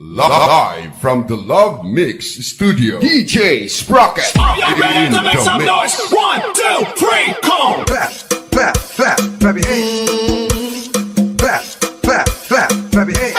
Live from the Love Mix Studio, DJ Sprocket. Are you ready to make some noise? 1, 2, 3, come! Clap, clap, clap, clap your hands. Clap, clap, clap, clap your hands.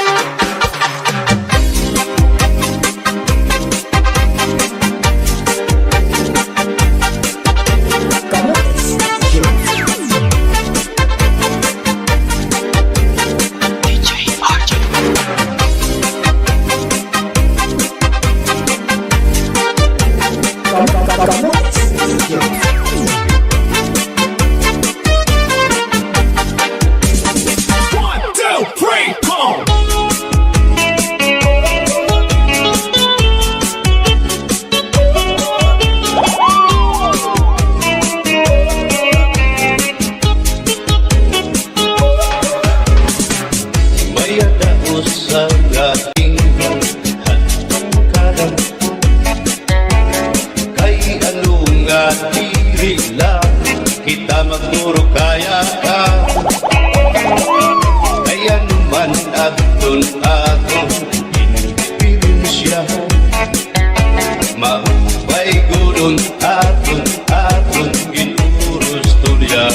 Kita magmuro kaya ka kaya naman aton inspirasya maupay gudon aton inurus tulya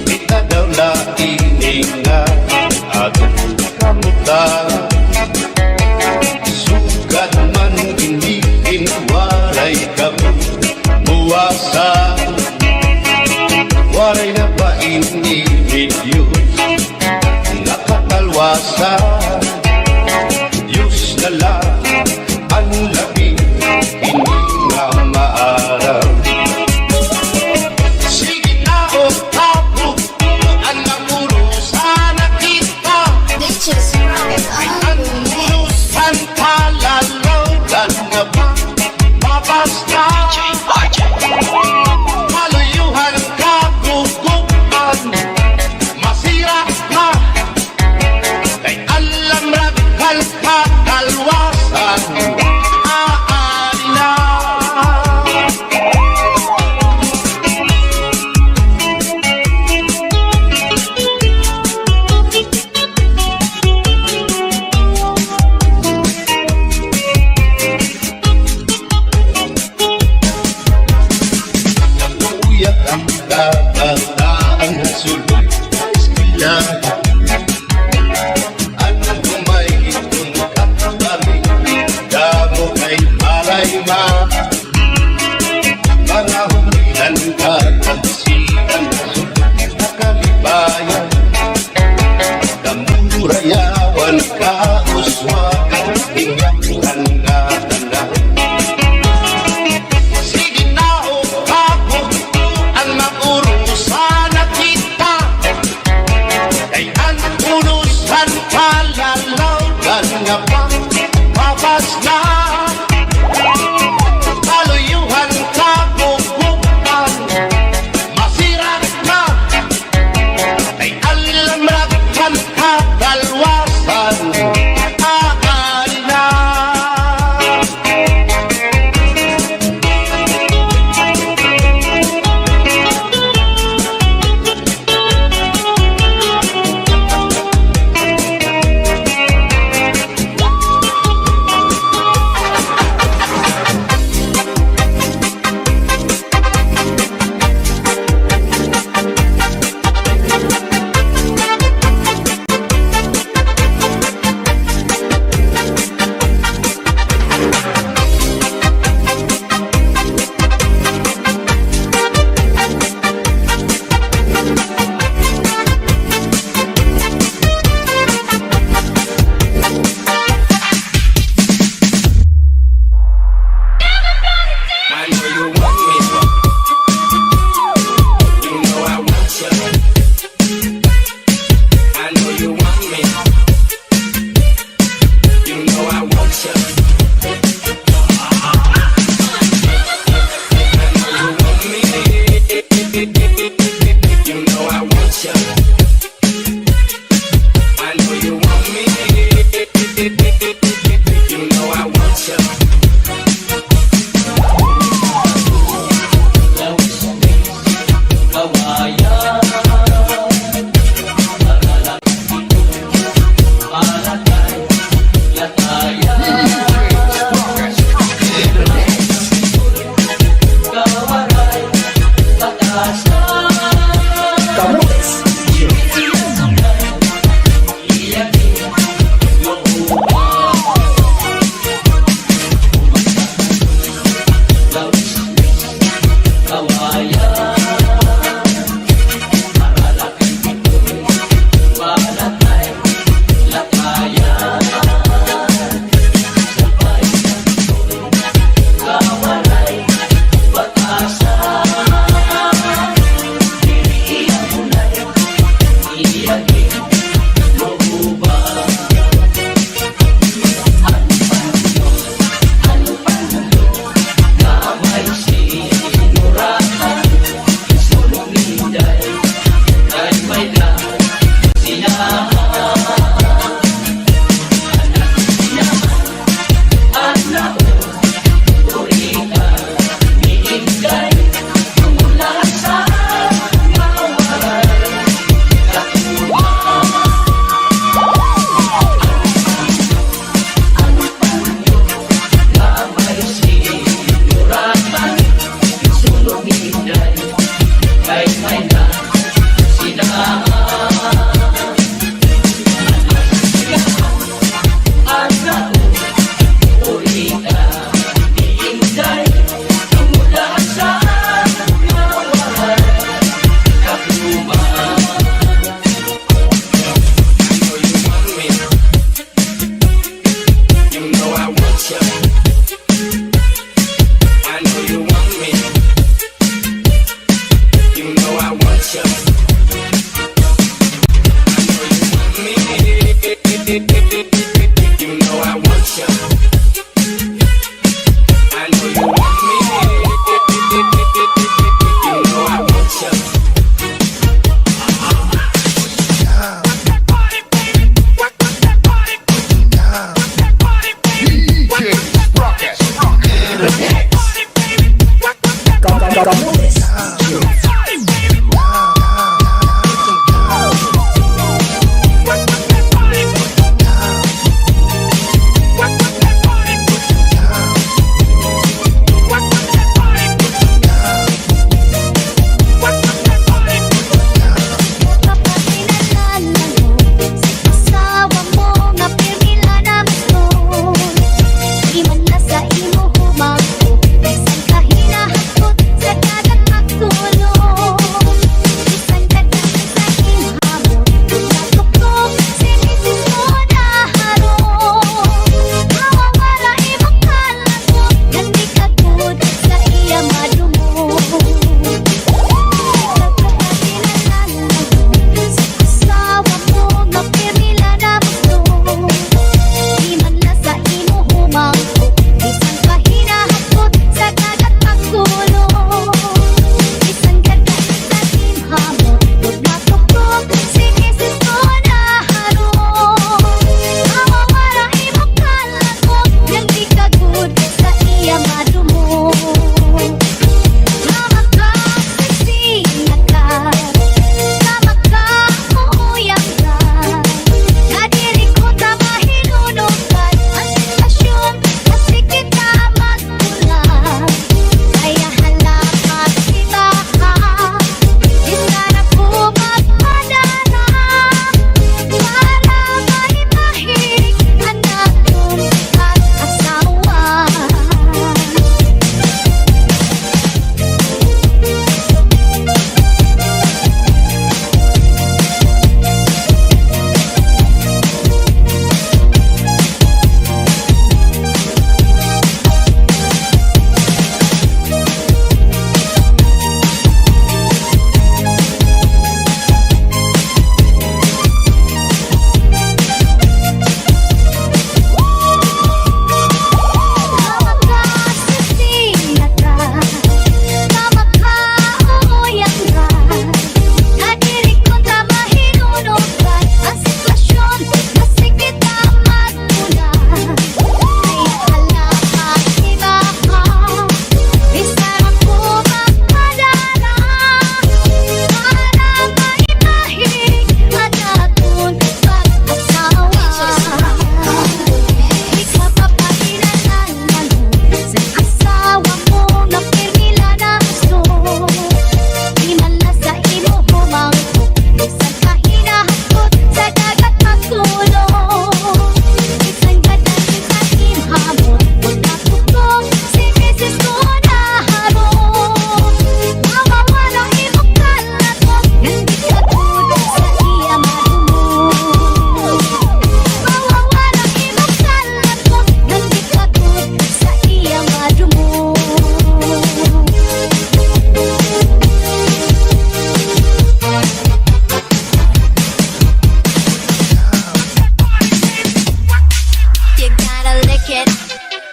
kita daw laing nga aton kamuta sugat man ginikin waray kamu buwasa waray na ba iniliyos nakatalwasa Diyos na lang ang labing hindi nga maaraw sige na o tapo ang namuro sana kita ay ang urusan kalalaw dan nga ba mabasta maluyuhan kagugupan masira ka kay alam raghal kakalwasan aari na nabuyak ang kabataan sulod eskwela anong kumay itong kakabali damo kay maray ma mga humilan ka tansikan sulod nakalibayan damurayawan ka uswakan ingyakan ka tanan sige na o ako ang maurusan na kita kay ang urusan kalalaw dan nga pa mabas na kaluyuhan kagugupan masira ka kay alam raghal kakalwasan aari na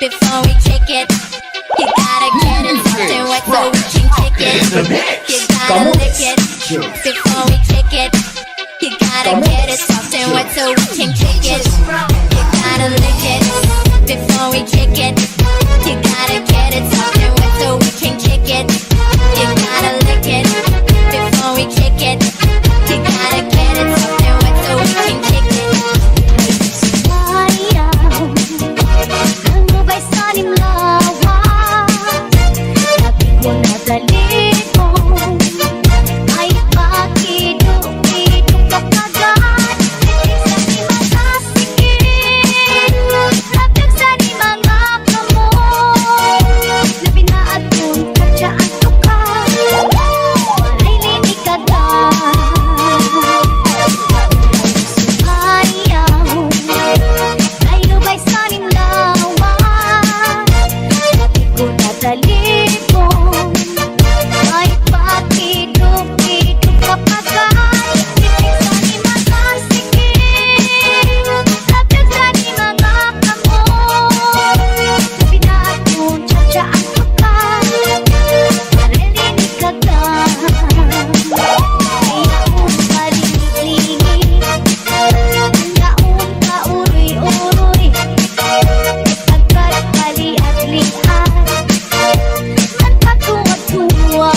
before we kick it. You gotta get it soft and wet so we can kick it. You gotta lick it before we kick it. You gotta get it soft and wet so we can kick it. You gotta lick it before we kick it. You gotta get it soft and wet so we can kick it. You gotta lick it before we kick it. You gotta get it soft and wet so we can kick it. Sayang, ang mabay sa nimlawan, sabi ko na dali ko, ay pakido-kido ka kagad. Lapit sa di makasikit, lapit sa di mga kamoy, labi na at punta dyan ka, ay linig kagad. Ayaw, ay lubay sa nimlawan, sabi ko na dali ko, ay pakido-kido ka kagad. Lapit sa di makasikit, lapit sa di mga kamoy, labi na at punta dyan ka, ay linig kagad. Ay akong palilig-ligig, daon ka uroy-uroy, agad pali-aglian, man patuwa-tuwa.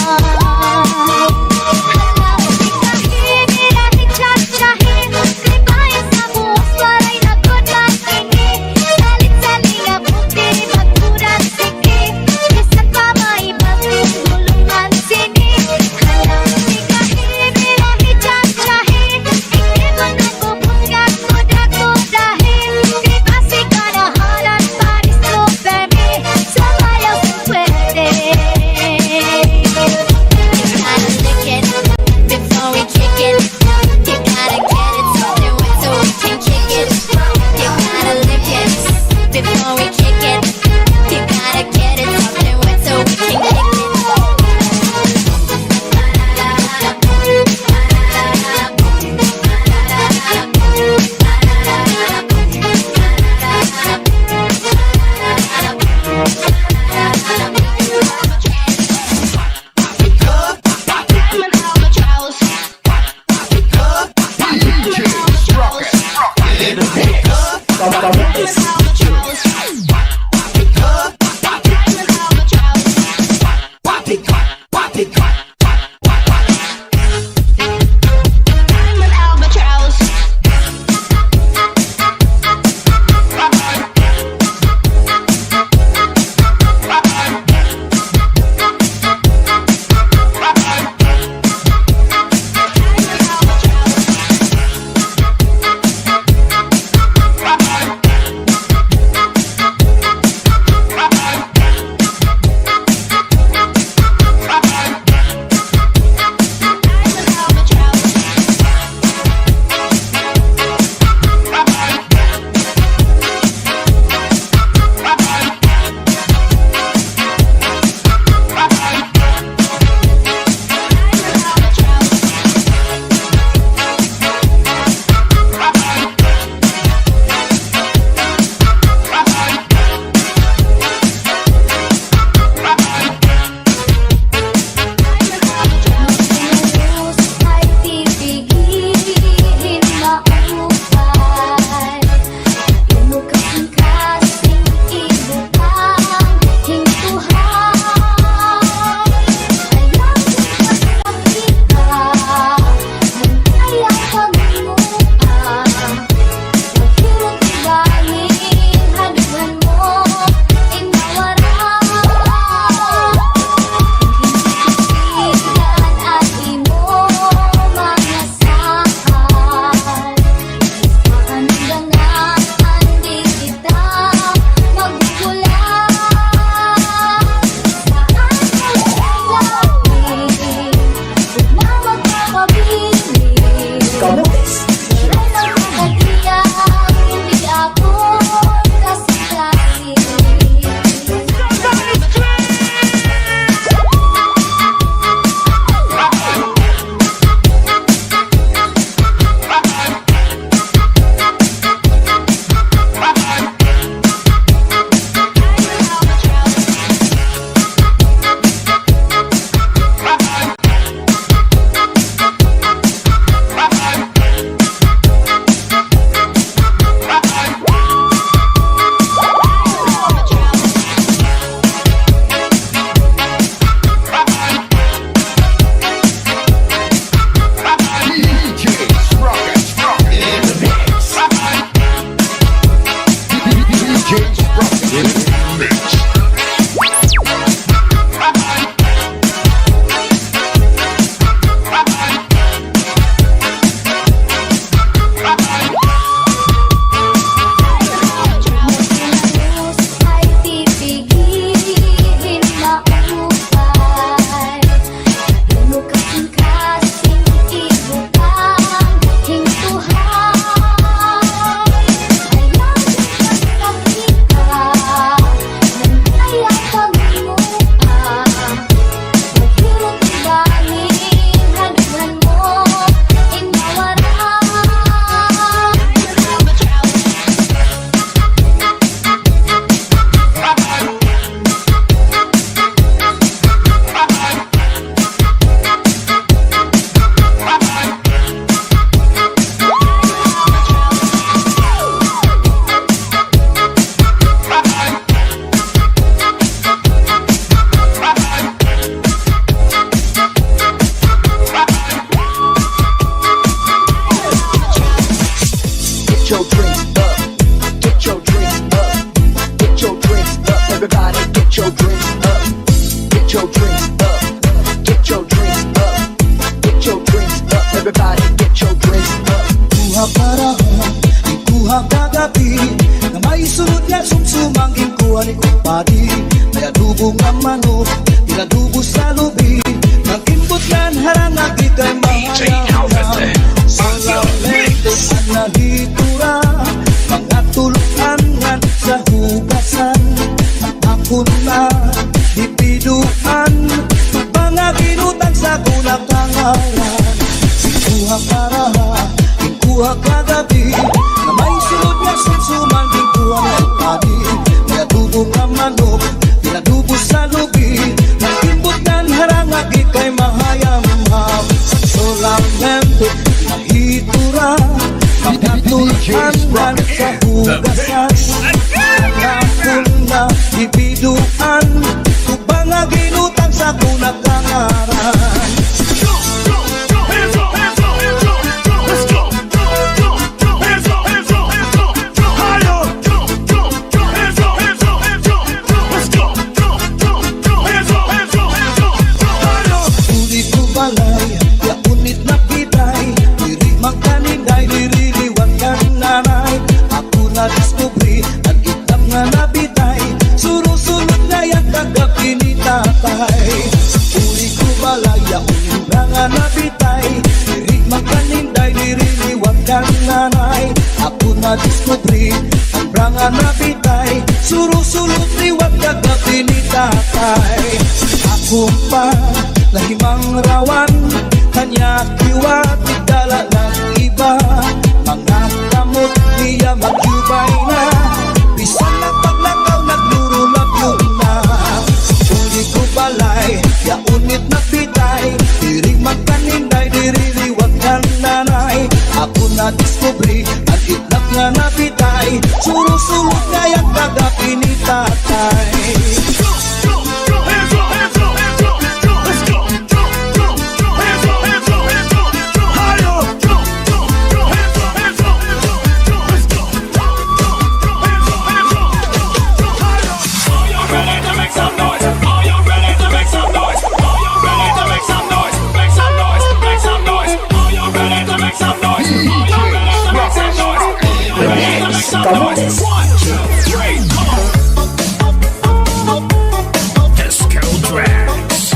Hala, ikahin, ilahi, tsahtsahin, libayan sa buwas, waray na good makinig. Salit-saling abuti, magkurang sikip, bisan pa maibang gulungan sinig. Hala, ikahin, ilahi, tsahtsahin, ikli mo nagbubungat, kuda-kudahin, kripasi kanahalan, panis lo bebe, sumayaw sa pwede. You gotta lick it before we kick it. You gotta get it soft and wet so we can kick it. You gotta lick it before we kick it. You gotta get it soft and wet so we can kick it. DJ Sprocket in the mix. Ay pipigilin maupay Lunukan kasing ibukang hintuhan Ay nakikita ng kaya pagmupa Maghirap ibaling hagdan mo inawaran Get your drinks up. Get your drinks up. Get your drinks up. Everybody get your drinks up. Get your drinks up. Get your drinks up. Get your drinks up. Everybody get your drinks up. Kuha parahan, ikuha kagabi Na may sunod nga sumsumangin kuha ni kumpadi May adubong ang manok, inadubo sa lubi Nag-input yan harang agi kay mahayahan Sa lamete ang nahitura Mga tulunan sa hugasan At ako na dipiduan Mga ginutang sa kunakangalan Ikuha parahan, ikuha kagabi Na may sunod nga sumsuman ikuha ng padi May adubong ang manok, inadubo sa lubi Nag-imbutan harangagi kay mahayam-ham Solamente nahitura Mga tulunan sa hugasan Nakul na ibiduan Tubang nga ginutang sa kunakangaran Hands up, hands up, hands up, let's go. Hands up, hands up, hands up, higher. Hands up, hands up, hands up, let's go. Hands up, hands up, hands up, higher. Ulit ko balay, ya unit na pitay Diri magkaninday, diri liwag kang nanay Ako na diskubri, ang itap nga nabitay Surusunod na yan kagabi ni tatay Ulit ko balay, ya unit na nga nabitay Diri magkaninday, diri liwag kang nanay Ako na diskubri, ang branga nabitay Surusunod liwag kagabi ni tatay Ako pa lahimang rawan Kanya kiwat igdala ng iba Mga kamot niya magyubay na Bisan na paglakaw naglurulap na Uli ko balay, ya unit na pitay Diri magkaninday, diri liwag ng nanay Ako na diskubri, ang itlap nga napitay Surusulot na yung kagabi ni tatay Hands up, hands up, hands up, let's go. Hands up, hands up, hands up, higher. Hands up, hands up, hands up, let's go. Hands up, hands up, higher. Are you ready to make some noise? Are you ready to make some noise? Are you ready to make some noise? Make some noise, make some noise. Are you ready to make some noise? Are you ready to make some noise? Are you ready to make some noise? 1, 2, 3, come on. Disco Drags.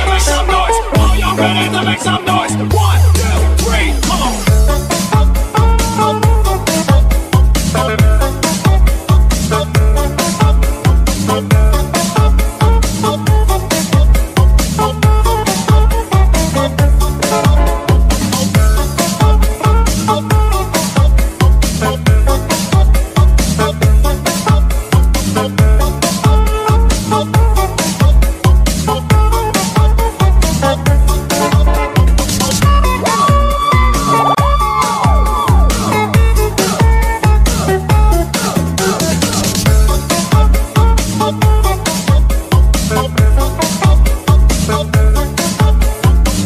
Make some noise. ready to make some noise? 1, 2, 3, come on.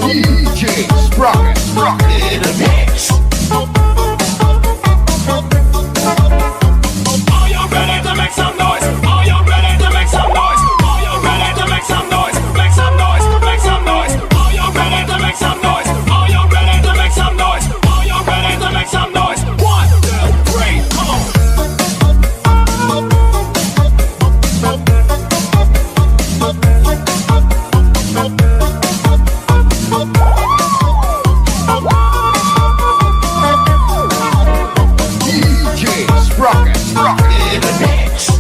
DJ Sprocket. In the mix. Are you ready to make some noise? Are you ready to make some noise? Are you ready to make some noise? Make some noise, make some noise. Are you ready to make some noise? Are you ready to make some noise? Are you ready to make some noise? 1, 2, 3, come on. DJ Sprocket. In the mix.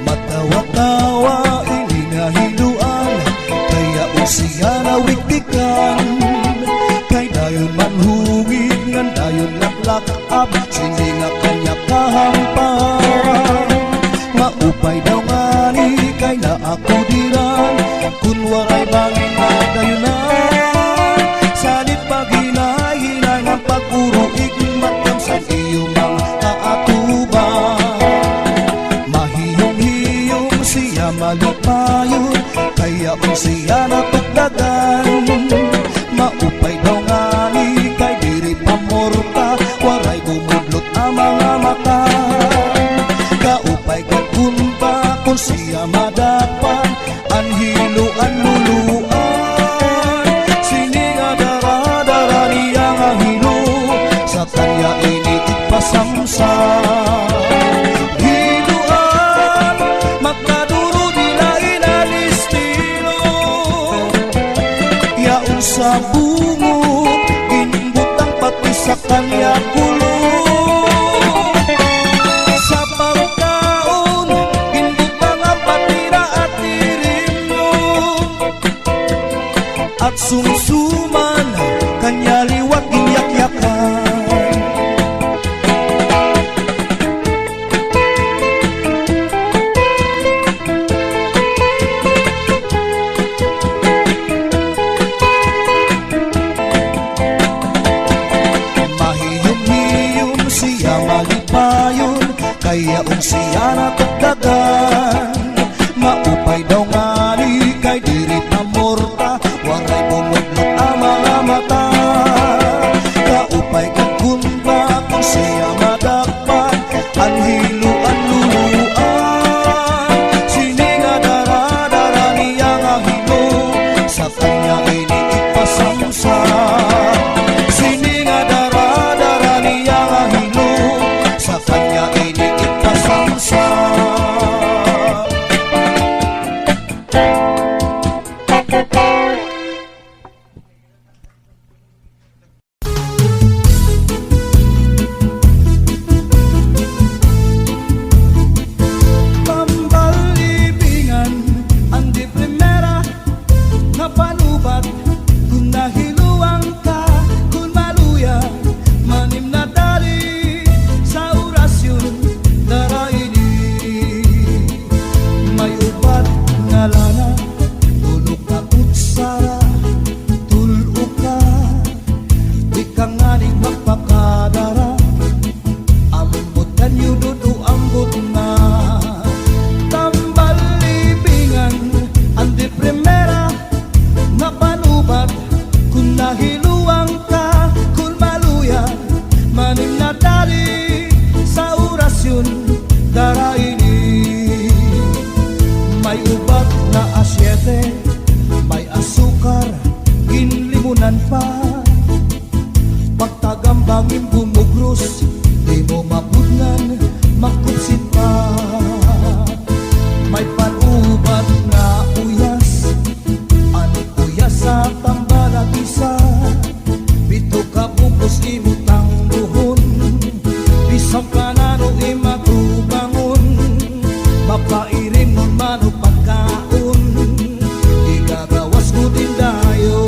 Matawa-tawa ininahiluan, kaya usiya nawiktikan. Kay dayon manhungig ngan dayon laklakab, sindi nga kanya kahampan. Maupay daw ngani kay na ako diran, kun waray bangin na dayunan. Salit paghinay-hinay nga pag-uruig, matang sa iyong mga kaatuban. Mahiyong-hiyong siya malipayon, kaya kung siya natugdagan. Maupay daw ngani kay diri pamorta, waray gumudlot ang mga mata. Kaupay kagunpa kung siya madapan, anhiluan luluan. Sininga dara-dara niya nga hilo, sa kanya ini ipasamsam. Hiluan, magkaduro nila inalistilo. Yaong sa bungo, inbutang pati sa kanya kulo. Sa pagkaon, inbutang ang patira at tirimno. At sumsuman, kanya liwat inyak-yakan. Mahiyom-hiyom siya malipayon, kaya kung siya natugdagan. Maupay daw ngani kay diri pamorta, waray bumudlot ang mga mata. Kaupay kagunpa kung siya madakpan, anhiluan luluan. Sininga dara-dara niya nga hilo, sa kanya ini ipasamsam. Sininga dara-dara niya nga hilo, sa kanya ini ipasamsam. Pambalibingan ang di primera na panubat, kung nahiluang ka, kung maluya, manim na dali sa orasyon daraini. May ubat nga lana, tulog ka kutsara, tulo ka, di ka nga rin magpakadara. Ambot kanyo dudu ambot na. Tambalibingan ang di primera na panubat, kung nahiluang ka, kung maluya, manim na dali sa orasyon daraini. May ubat na asyete, may asukar, ginlimunan pa. Pagtagambangin bumugros, di mo mapudnan, makupsit pa. May panubat na uyas, ano uyas sa tambalag isa. Bito ka bukos imutang buhon, bisang kanano imatubangon. Mapairin nun mano pagkaon, igagawas mo din dayon.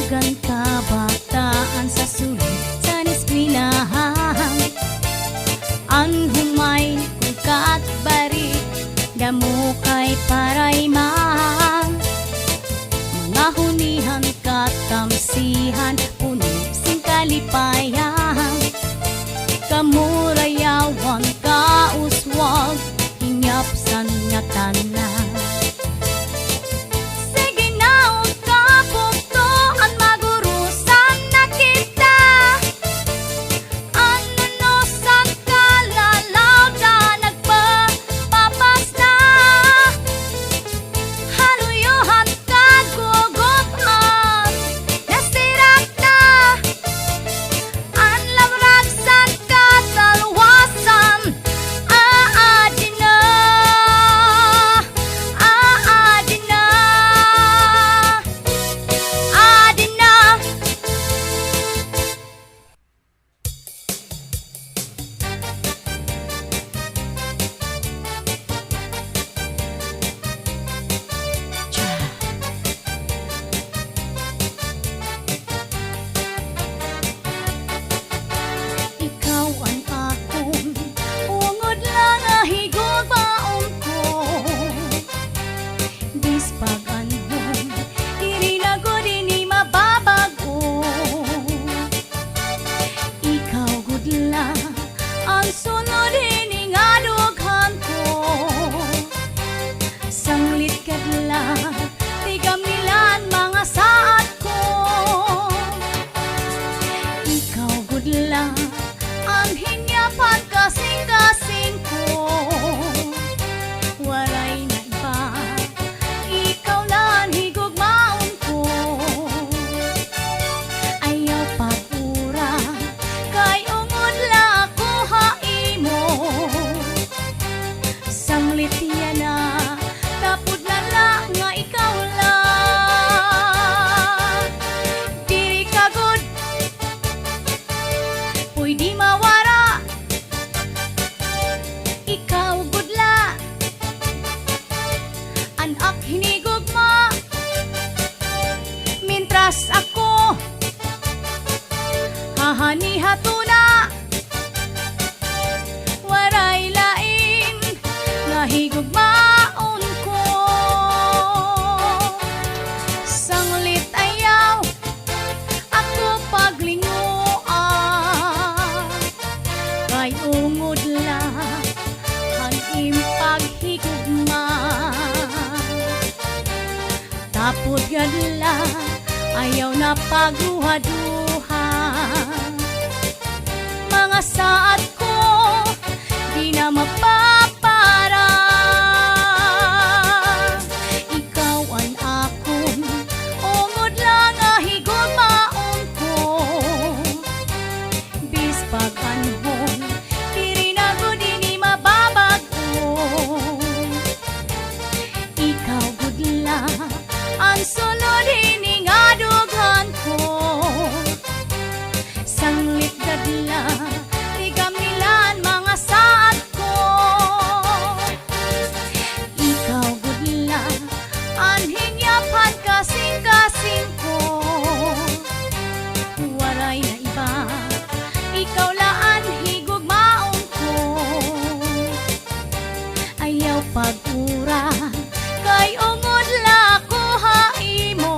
Dagan kabataan sa sulit sa eskwelahan. Ang humay kung katbari, damo kay paraymang. Mga hunihan katamsihan, puno sing kalipayan. Kamurayawan kauswag, hinyapsan nga tanan. Sige na og kapugtuan, magurusan na kita. Anunusan kalalaw na nagpapapas na. Haluyuhan kagugupan, nasirak na. Ang lamragsan katalwasan, aadi na. Aadi na. Aadi na. Ikaw ang akong ungod lang ahigog baon ko. Dispaganhon, diri na ko dini mababago. Ikaw gudla ang sunod ini nga dughan ko. Sanglit kadla, tigamilan mga saat ko. Ikaw gudla ang hinyapan kasing-kasing ko. Waray na iba, ikaw lang higugmaon ko. Ayaw pag-ura, kay ungod la ako haimo. Sanglit yan na, tapod na lang nga ikaw lang. Diri ka good, pwede mawara. Ikaw gudla, anak hinigugma. Mintras ako hahani-hatuna. Waray lain nga higugmaon ko. Sanglit ayaw ako paglinguan, kay ungod lang ang impaghigugma. Tapod gadla, ayaw na pagduha-duha. Mga saat ko, di na mapapara. Ikaw ang akong ungod lang ahigugmaon ko. Bispag anhon, diri na ko dini mababago. Ikaw gudla ang sunod ini nga dughan ko. Sanglit gadla, tigamilan mga saat ko. Ikaw gudla ang hinyapan kasing-kasing ko. Waray na iba, ikaw laan higugmaon ko. Ayaw pag-ura, kay ungod la ko haimo.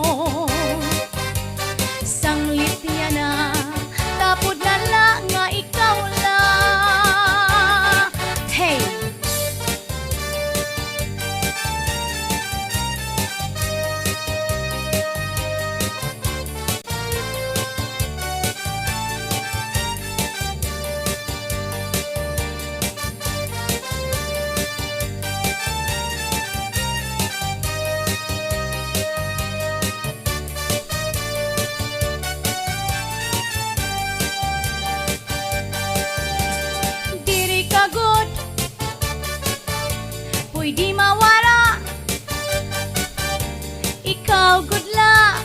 Sanglit yan na, tapod na lang nga ikaw lang. Hey! Diri ka good, pwede mawara. Ikaw gudla,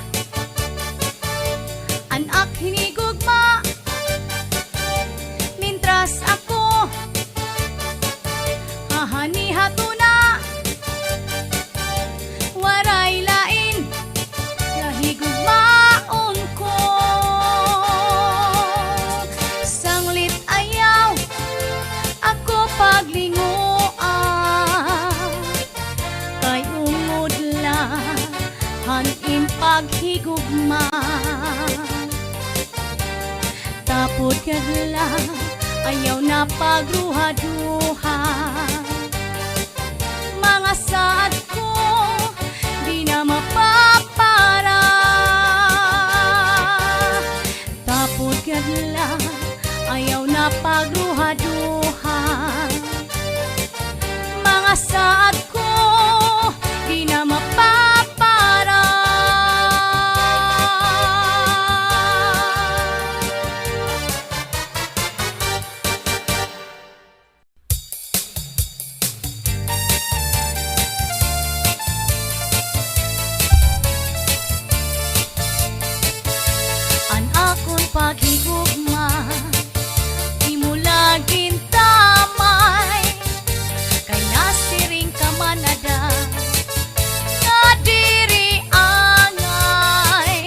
anak hinigugma. Mintras ako hahani-hatuna. Waray lain, lahigugmaon paghigugma. Tapos kadla, ayaw na pagruha-duha. Mga saad ko, di na mapapara. Tapos kadla, ayaw na pagruha-duha. Mga saad ko, di na mapapara. An akong paghigugma, di mo laging tamay. Kay nasiring ka manada, nga diri angay.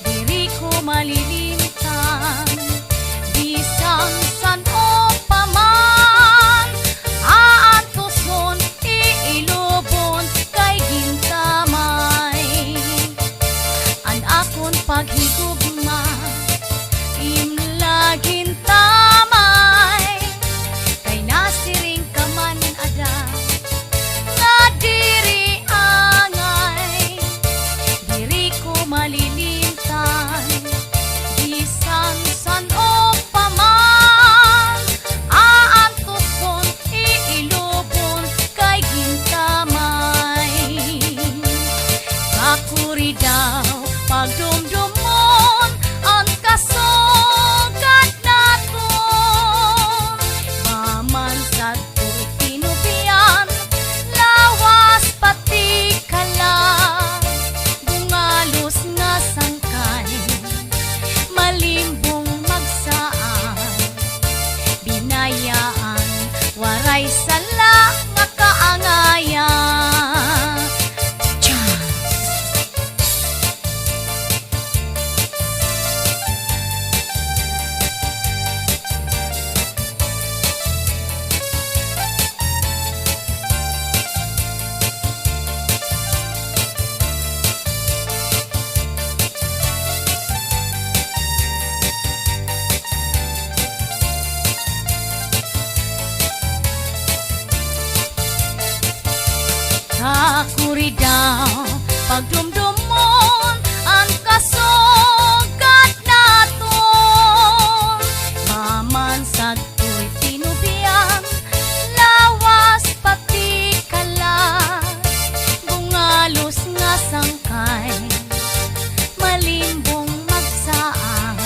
Diri ko malilintang, bisang san o paman. Aantuson, iilubon, kay gintamay. An akon paghigugma, imlaging tamay. Kay nasiring ka man ada, nga diri angay. Diri ko malilintang, bisang san o paman. Aantuson, iilubon, kay gintamay. Kakuri daw, pagdumdumon, ang kasugat naton. Maman sa to'y tinubian, lawas pati kalang. Bungalos nga sangkay, malimbong magsaan. Binayaan, waray sala nga kaangayan. Kakuri daw, pagdumdumon, ang kasugat naton. Maman sa to'y tinubian, lawas pati kalas. Bungalos nga sangkay, malimbong magsaan.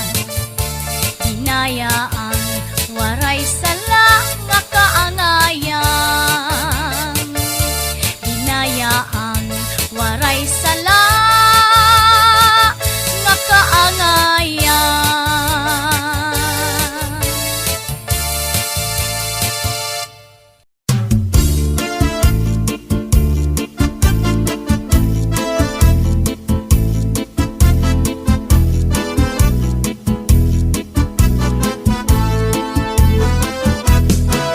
Hinayaan, waray sala nga kaangayan. Hinayaan, waray sala nga kaangayan.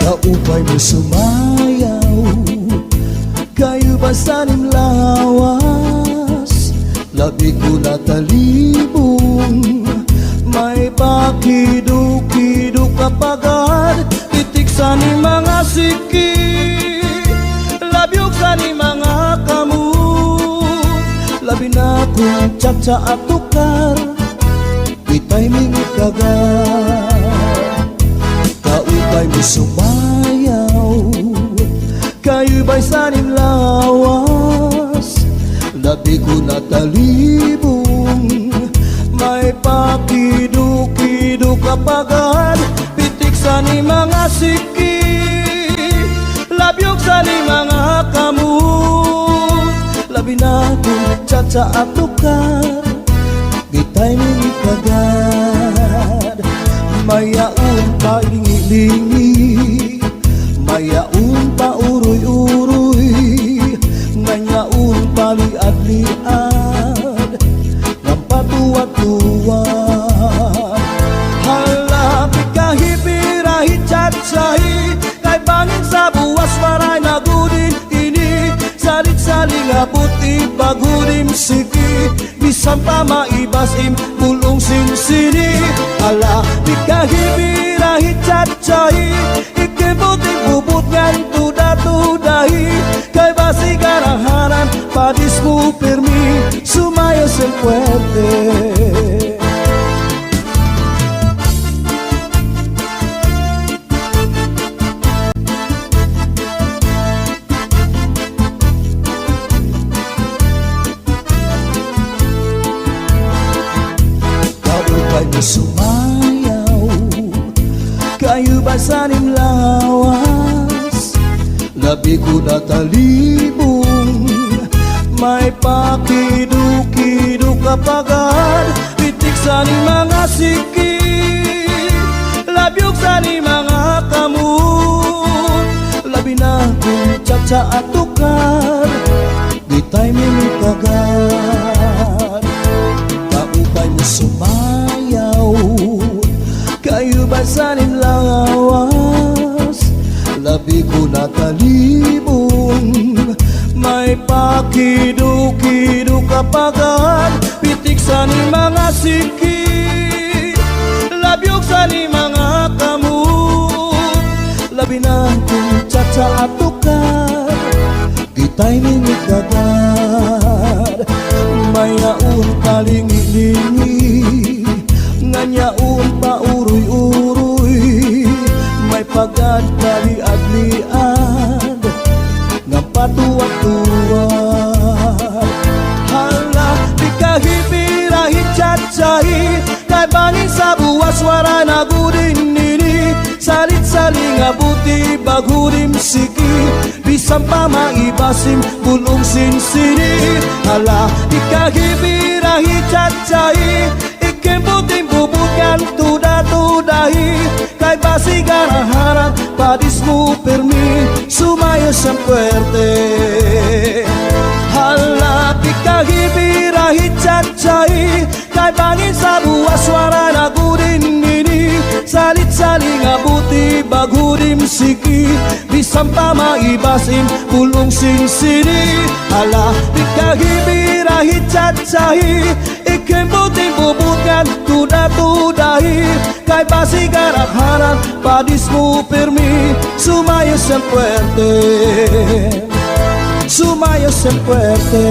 Kaupay mo sumayaw, kayo ba sanim lawas? Labi ko na talibong, may pakido-kido kapagad. Itik sa ni mga siki, labyog sa ni mga kamu. Labi na kong tsa-tsa at tukar, itay mingit kagad. Kaupay mo sumayaw, kayo ba'y sanim lawas? Labi ko na talibong, may pakido-kido kapagad. Pitik sa ni mga siki, labyog sa ni mga kamu. Labi na kong tsa-tsa at tukar, gitay mingit kagad. Mayaon pa lingi-lingi, mayaon pa uroy-uroy, ngayaon pa liad-liad, ng patuwa-tuwa. Halapit kahipirahit tsatsay, kay bangin sa buwas maray na gudin kini. Salit-saling abot ipagudim siki, bisan pa maibasim pulong sinsini. Ala di kahibirahi cacai ikebuting bubut ngan tuda-tudahi kay basi garaharan padismu permi sumayo sen fuerte. Sumayaw kayu basanim lawas labi ko na talibong may pakidu-kidu kapagan pitik sa ni mga siki labyog sa ni mga kamut labi na kung caca at tukar di tayo minitagan kaupay mo sumayaw kayu basanin lawas labi ko na talibong may pakidu-kidu kapagan pitik sa ni mga siki labyog sa ni mga kamut labi na kung caca at tukar di tayo minitagan may naun talingi-lingi nganyaun pa uruy-uruy may pagad kali-adlian nga patuwag-tuwag hala di kahibirahi cacai kay bangin sa buwas wara na gudin nini salit-saling abuti bagurim siki bisan pa maibasim pulong sinsini. Hala di kahibirahi cacai ikembuting bubukan tuda-tudahi kay basi garaharan padismu permi sumayo sen fuerte. Hala di kahibirahi cacai kay bangin sa buwas wara na gudin ini salit-saling abuti bagurim siki bisan pa maibasim pulong sinsini. Hala di kahibirahi cacai ikembuting bubukan tuda-tudahi kay basi garaharan padismu permi sumayo sen fuerte sumayo sen fuerte.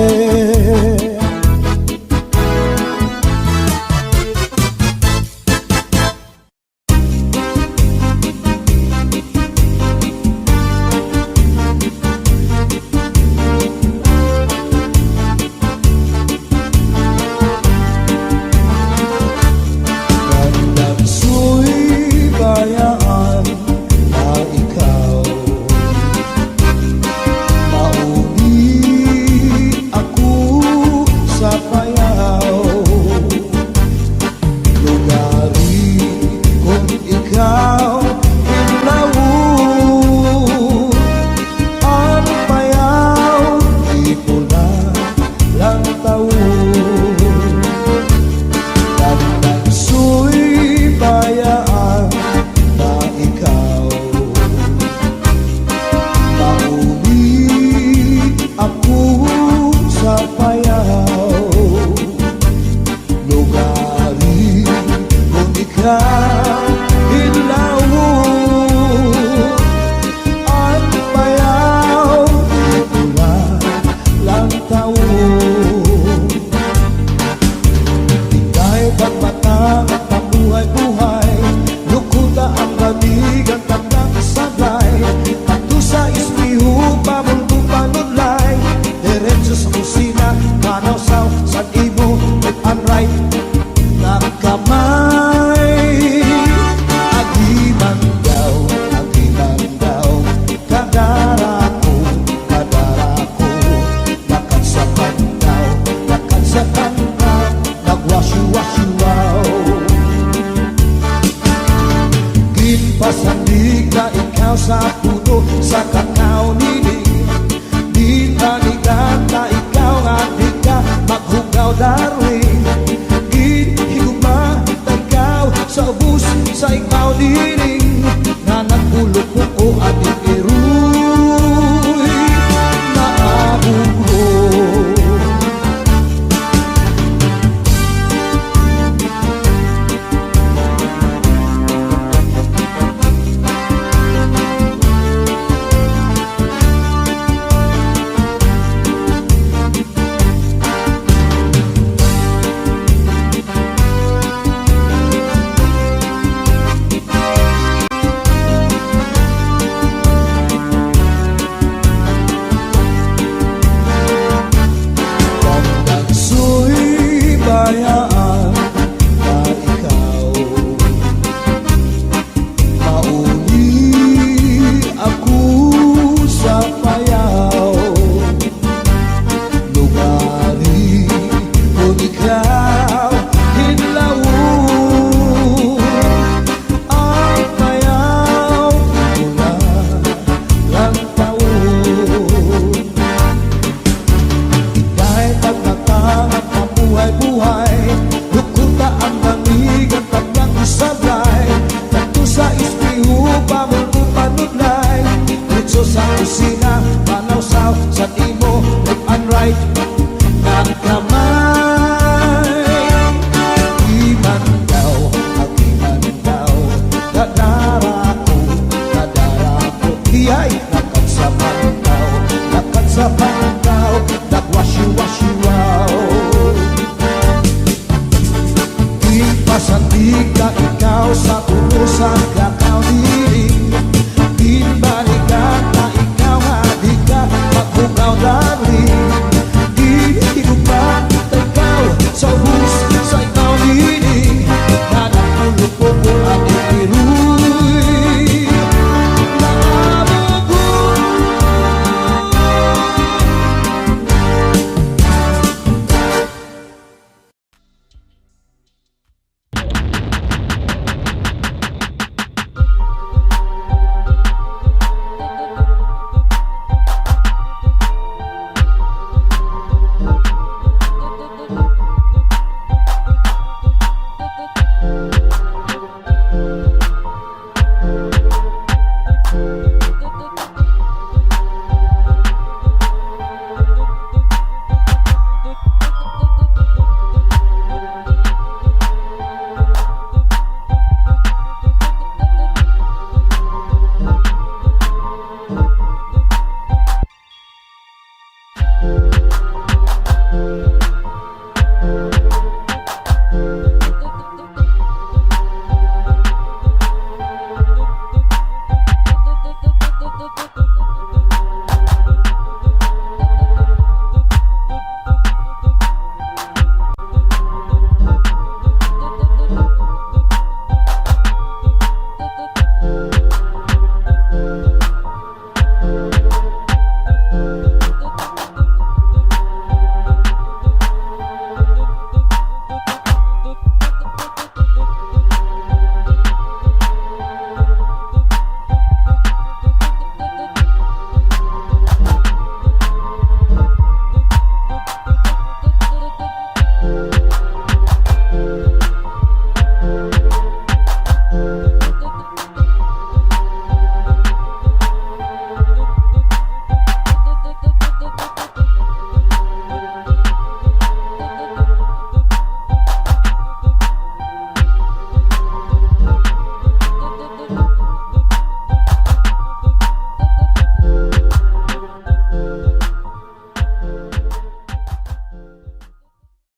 sa puno sa kakao nini. Di tanigata ikaw nga di ka maghugaw darling. Gihiguma ikaw sa ubus sa ikaw dining. Na nagulog ko o ating iruy na abugo. siwaw Ipasandig ka ikaw sa utusan kakao di